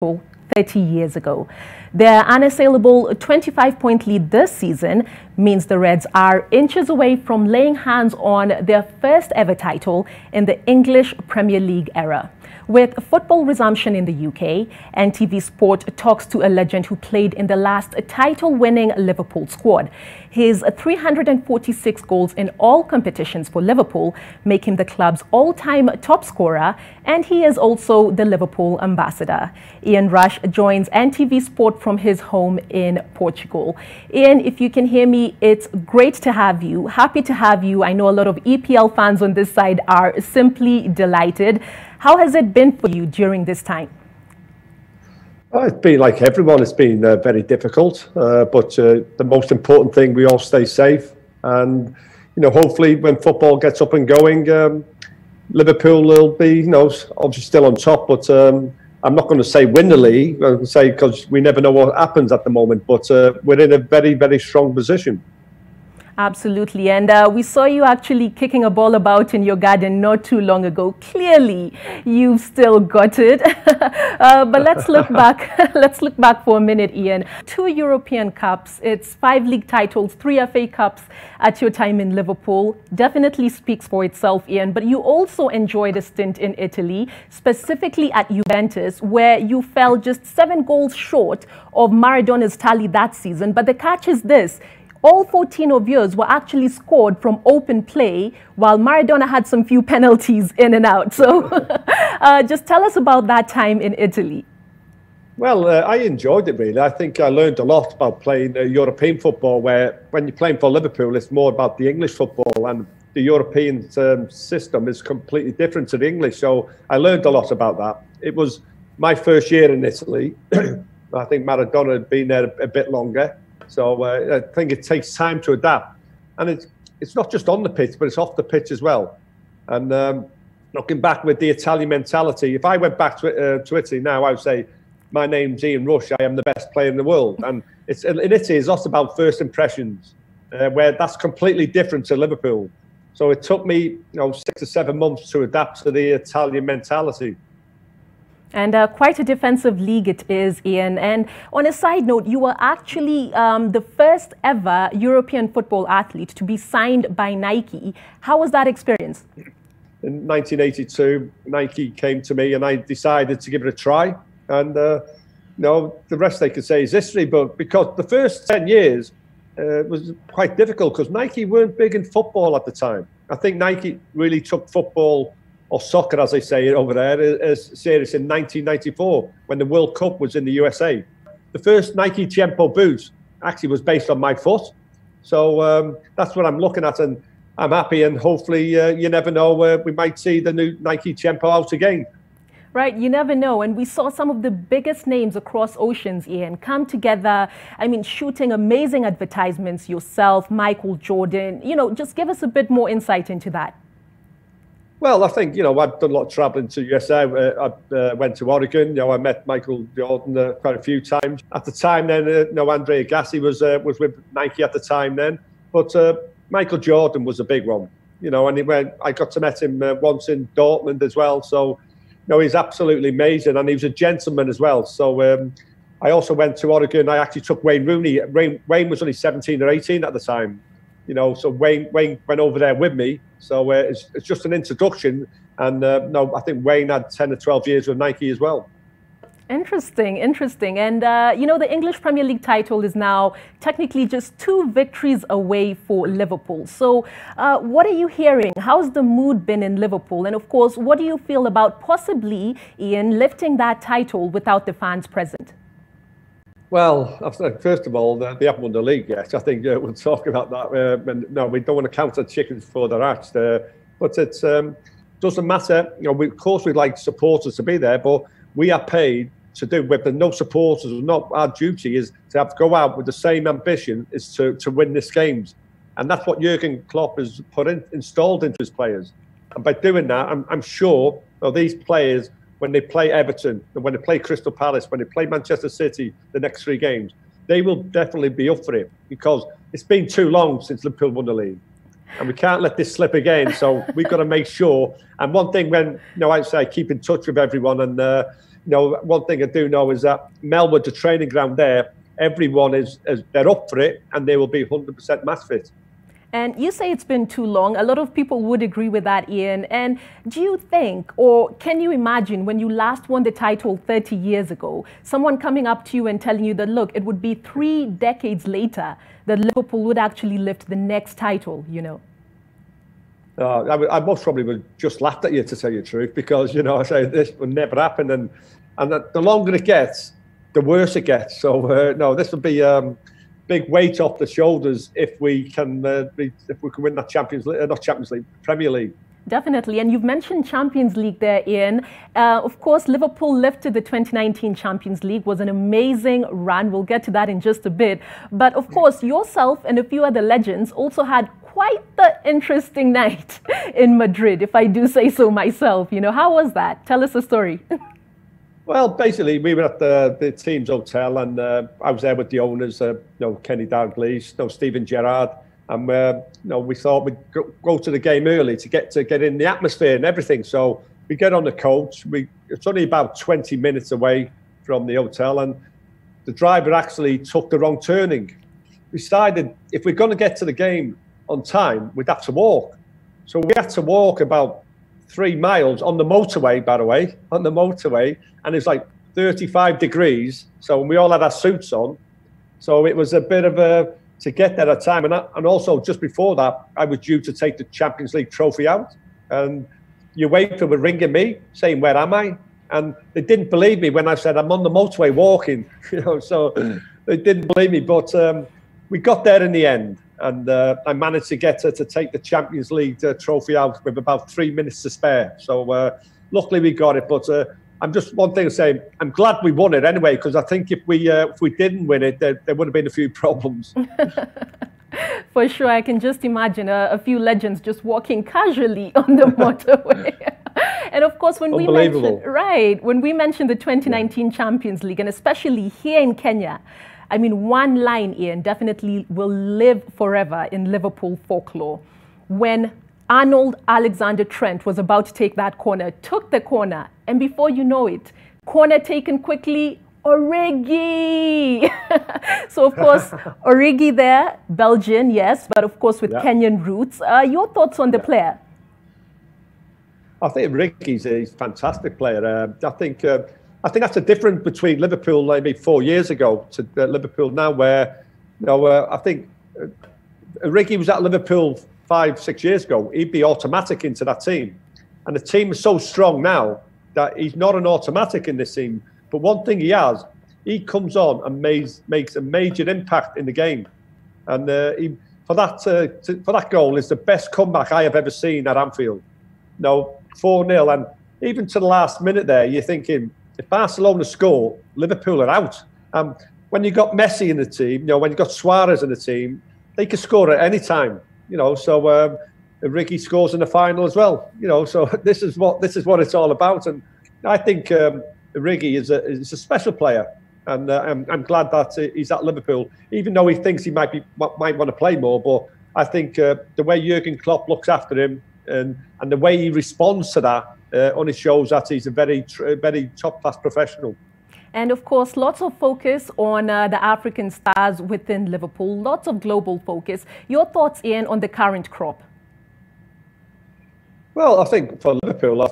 30 years ago. Their unassailable 25-point lead this season means the Reds are inches away from laying hands on their first ever title in the English Premier League era. With football resumption in the UK, NTV Sport talks to a legend who played in the last title-winning Liverpool squad. His 346 goals in all competitions for Liverpool make him the club's all-time top scorer, and he is also the Liverpool ambassador. Ian Rush joins NTV Sport from his home in Portugal. Ian, if you can hear me, it's great to have you. Happy to have you. I know a lot of EPL fans on this side are simply delighted. How has it been for you during this time? Oh, it's been like everyone. It's been very difficult, but the most important thing, we all stay safe. And hopefully, when football gets up and going, Liverpool will be, obviously still on top. But I'm not going to say win the league. I'm going to say, because we never know what happens at the moment. But we're in a very, very strong position. Absolutely. And we saw you actually kicking a ball about in your garden not too long ago. Clearly, you've still got it. But let's look back. Let's look back for a minute, Ian. 2 European Cups, it's 5 league titles, 3 FA Cups at your time in Liverpool. Definitely speaks for itself, Ian. But you also enjoyed a stint in Italy, specifically at Juventus, where you fell just 7 goals short of Maradona's tally that season. But the catch is this: all 14 of yours were actually scored from open play, while Maradona had some few penalties in and out. So just tell us about that time in Italy. Well, I enjoyed it, really. I think I learned a lot about playing European football, where when you're playing for Liverpool, it's more about the English football, and the European system is completely different to the English. So I learned a lot about that. It was my first year in Italy. I think Maradona had been there a bit longer. So I think it takes time to adapt. And it's not just on the pitch, but it's off the pitch as well. And looking back with the Italian mentality, if I went back to Italy now, I would say, my name's Ian Rush, I am the best player in the world. And in Italy, it's not about first impressions, where that's completely different to Liverpool. So it took me 6 or 7 months to adapt to the Italian mentality. And quite a defensive league it is, Ian. And on a side note, you were actually the first ever European football athlete to be signed by Nike. How was that experience? In 1982, Nike came to me and I decided to give it a try. And the rest they could say is history. But because the first 10 years was quite difficult, because Nike weren't big in football at the time. I think Nike really took football, or soccer, as they say over there, is serious in 1994, when the World Cup was in the USA. The first Nike Tiempo boot actually was based on my foot. So that's what I'm looking at, and I'm happy, and hopefully, you never know, we might see the new Nike Tiempo out again. Right, you never know. And we saw some of the biggest names across oceans, Ian, come together. I mean, shooting amazing advertisements, yourself, Michael Jordan. Just give us a bit more insight into that. Well, I think, I've done a lot of traveling to USA. I went to Oregon. I met Michael Jordan quite a few times. At the time then, Andre Agassi was with Nike at the time then. But Michael Jordan was a big one, and I got to meet him once in Dortmund as well. So, he's absolutely amazing, and he was a gentleman as well. So I also went to Oregon. I actually took Wayne Rooney. Wayne was only 17 or 18 at the time. So Wayne went over there with me. So it's just an introduction. And I think Wayne had 10 or 12 years with Nike as well. Interesting. And, the English Premier League title is now technically just 2 victories away for Liverpool. So what are you hearing? How's the mood been in Liverpool? And, of course, what do you feel about possibly, Ian, lifting that title without the fans present? Well, first of all, they haven't won the league yet. I think we'll talk about that. No, we don't want to count the chickens before they're hatched. But it doesn't matter. Of course, we'd like supporters to be there, but we are paid to do with the no supporters. Not our duty is to have to go out with the same ambition is to win this games, and that's what Jurgen Klopp has installed into his players. And by doing that, I'm sure these players, when they play Everton, when they play Crystal Palace, when they play Manchester City, the next 3 games, they will definitely be up for it, because it's been too long since Liverpool won the league. And we can't let this slip again. So we've got to make sure. And one thing, when I say keep in touch with everyone, and one thing I do know is that Melwood, the training ground there, everyone is they're up for it, and they will be 100% match fit. And you say it's been too long. A lot of people would agree with that, Ian. And do you think, or can you imagine, when you last won the title 30 years ago, someone coming up to you and telling you that, look, it would be 3 decades later that Liverpool would actually lift the next title, I most probably would just laughed at you, to tell you the truth, because, I say this would never happen. And the longer it gets, the worse it gets. So, no, this would be big weight off the shoulders if we can win that Premier League. Definitely. And you've mentioned Champions League there, Ian. Of course, Liverpool lifted the 2019 Champions League. Was an amazing run. We'll get to that in just a bit. But of course, yourself and a few other legends also had quite the interesting night in Madrid, if I do say so myself. How was that? Tell us a story. Well, basically, we were at the team's hotel, and I was there with the owners, Kenny Dalglish, Steven Gerrard, and we thought we'd go to the game early to get in the atmosphere and everything. So we get on the coach. It's only about 20 minutes away from the hotel, and the driver actually took the wrong turning. We decided if we're going to get to the game on time, we'd have to walk. So we had to walk about 3 miles on the motorway, by the way, and it's like 35 degrees. So we all had our suits on. So it was a bit of to get there at time. And also just before that, I was due to take the Champions League trophy out. And UEFA were ringing me saying, where am I? And they didn't believe me when I said, I'm on the motorway walking, so they didn't believe me. But we got there in the end. And I managed to get her to take the Champions League trophy out with about 3 minutes to spare. So luckily we got it. But I'm just one thing to say, I'm glad we won it anyway, because I think if we didn't win it, there would have been a few problems. For sure, I can just imagine a few legends just walking casually on the motorway. And of course, when we mentioned the 2019 Champions League, and especially here in Kenya, I mean, one line, Ian, definitely will live forever in Liverpool folklore. When Arnold Alexander-Trent was about to take that corner, took the corner, and before you know it, corner taken quickly, Origi. So, of course, Origi there, Belgian, yes, but of course with Kenyan roots. Your thoughts on the player? I think Origi's a fantastic player. I think that's the difference between Liverpool maybe 4 years ago to Liverpool now, where I think Origi was at Liverpool 5-6 years ago. He'd be automatic into that team, and the team is so strong now that he's not an automatic in this team. But one thing he comes on and makes a major impact in the game, and for that goal is the best comeback I have ever seen at Anfield. 4-0, and even to the last minute there, you're thinking, if Barcelona score, Liverpool are out. When you've got Messi in the team, when you've got Suarez in the team, they can score at any time. So Origi scores in the final as well. So this is what it's all about. And I think Origi is a special player, and I'm glad that he's at Liverpool, even though he thinks he might want to play more. But I think the way Jurgen Klopp looks after him and the way he responds to that only shows that he's a very top-class professional. And of course, lots of focus on the African stars within Liverpool, lots of global focus. Your thoughts, Ian, on the current crop? Well, I think for Liverpool,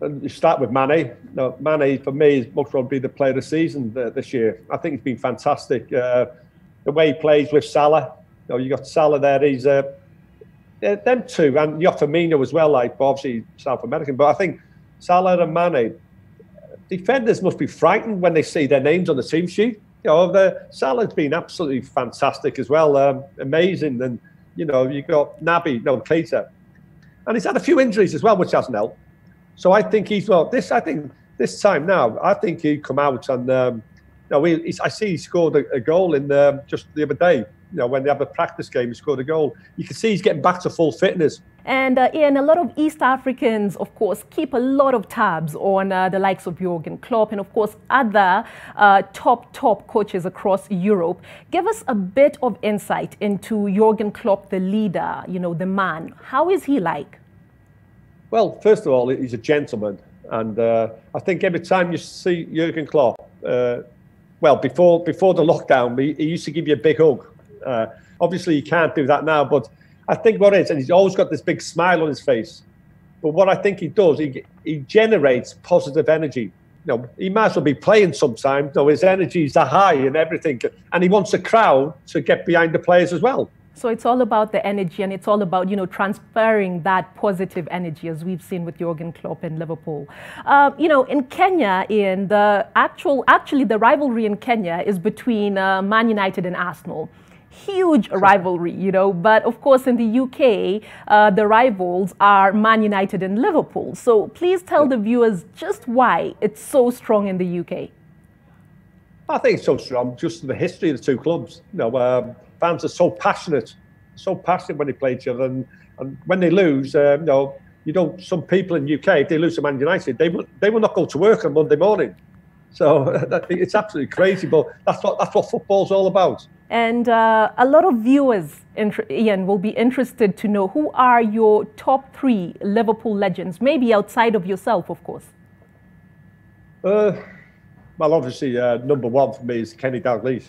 you start with Mane. Mane, for me, is most probably the player of the season this year. I think he's been fantastic. The way he plays with Salah, you got Salah there, he's... them two, and you got Firmino as well, obviously South American. But I think Salah and Mane, defenders must be frightened when they see their names on the team sheet. Salah's been absolutely fantastic as well, amazing. And you got Naby, Keita, and he's had a few injuries as well, which hasn't helped. So I think this time now, I think he'd come out and I see he scored a goal in just the other day. When they have a practice game, he scored a goal. You can see he's getting back to full fitness. And Ian, a lot of East Africans, of course, keep a lot of tabs on the likes of Jurgen Klopp and, of course, other top coaches across Europe. Give us a bit of insight into Jurgen Klopp, the leader, the man. How is he like? Well, first of all, he's a gentleman. And I think every time you see Jurgen Klopp, well, before the lockdown, he used to give you a big hug. Obviously, he can't do that now, but I think what it is, and he's always got this big smile on his face. But what I think he does, he generates positive energy. You know, he might as well be playing sometimes. You know, his energies are high and everything, and he wants a crowd to get behind the players as well. So it's all about the energy, and it's all about, you know, transferring that positive energy, as we've seen with Jurgen Klopp in Liverpool. You know, in Kenya, actually the rivalry in Kenya is between Man United and Arsenal. Huge rivalry, you know, but of course in the UK, the rivals are Man United and Liverpool. So please tell the viewers just why it's so strong in the UK. I think it's so strong, just the history of the two clubs. You know, fans are so passionate when they play each other, and when they lose, you know, some people in the UK, if they lose to Man United, they will not go to work on Monday morning. So it's absolutely crazy, but that's what football's all about. And a lot of viewers, Ian, will be interested to know, who are your top 3 Liverpool legends, maybe outside of yourself, of course. Well, obviously, number 1 for me is Kenny Dalglish.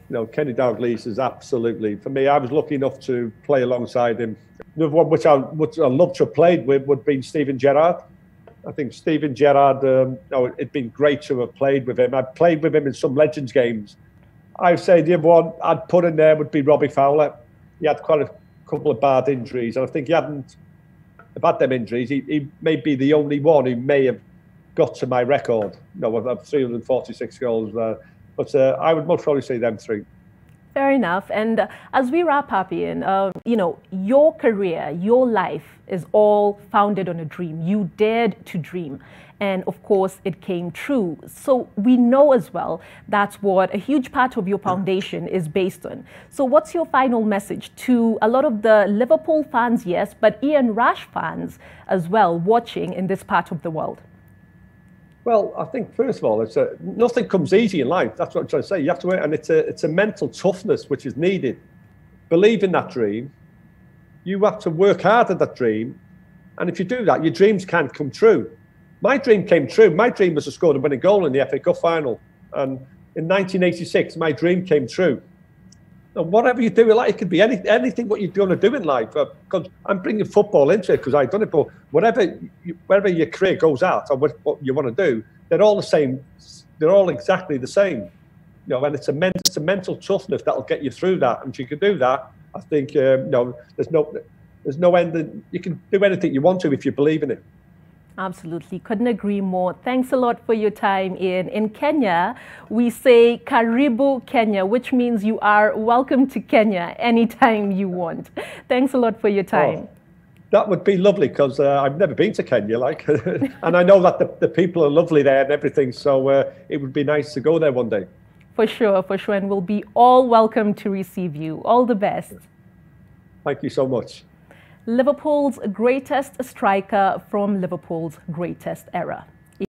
You know, Kenny Dalglish is absolutely, for me, I was lucky enough to play alongside him. Another one which I love to have played with would be Steven Gerrard. I think Steven Gerrard, you know, it'd been great to have played with him. I'd played with him in some Legends games. I'd say the other one I'd put in there would be Robbie Fowler. He had quite a couple of bad injuries, and I think he hadn't had them injuries. He may be the only one who may have got to my record, you know, of 346 goals. But I would most probably say them 3. Fair enough. And as we wrap up, Ian, you know, your career, your life is all founded on a dream. You dared to dream. And of course, it came true. So we know as well that's what a huge part of your foundation is based on. So what's your final message to a lot of the Liverpool fans, yes, but Ian Rush fans as well, watching in this part of the world? Well, I think, first of all, nothing comes easy in life. That's what I'm trying to say. You have to work, and it's a mental toughness which is needed. Believe in that dream. You have to work hard at that dream. And if you do that, your dreams can come true. My dream came true. My dream was to score the winning goal in the FA Cup final. And in 1986, my dream came true. And whatever you do in life, it could be anything what you're going to do in life. Because I'm bringing football into it because I've done it. But wherever your career goes out or what you want to do, they're all the same. They're all exactly the same. You know, and it's a mental toughness that'll get you through that. And if you can do that, I think you know, there's no end. You can do anything you want to if you believe in it. Absolutely. Couldn't agree more. Thanks a lot for your time, Ian. In Kenya, we say Karibu Kenya, which means you are welcome to Kenya anytime you want. Thanks a lot for your time. Oh, that would be lovely because I've never been to Kenya, like, and I know that the people are lovely there and everything. So it would be nice to go there one day. For sure, and we'll be all welcome to receive you. All the best. Thank you so much. Liverpool's greatest striker from Liverpool's greatest era.